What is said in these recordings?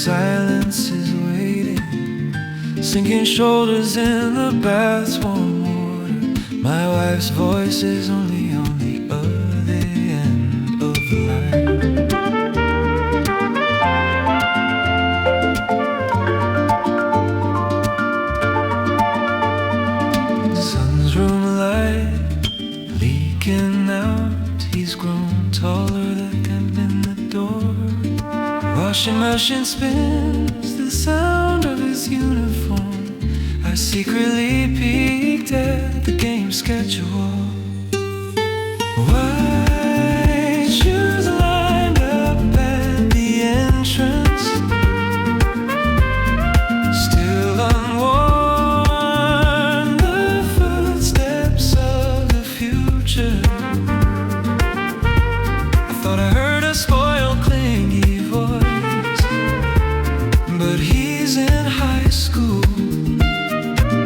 silence is waiting, sinking shoulders in the bath's warm water. My wife's voice is only on the other end of the line. Son's room light leaking out. He's grown taller, the gap in the door. Washing machine spins the sound of his uniform. I secretly peeked at the game schedule. White shoes lined up at the entrance, still unworn, the footsteps of the future. I thought I heard a spoiled, clingy voice, but he's in high school,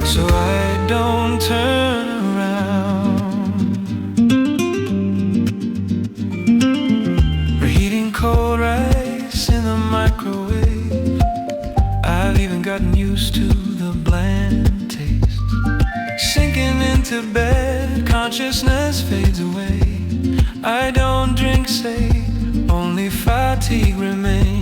so I don't turn around. Reheating cold rice in the microwave. I've even gotten used to the bland taste. Sinking into bed, consciousness fades away. I don't drink, say, only fatigue remains.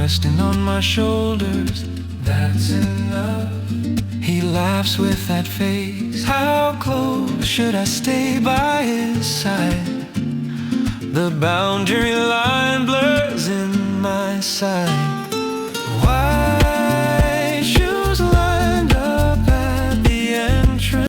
Resting on my shoulders, that's enough. He laughs with that face. How close should I stay by his side? The boundary line blurs in my sight.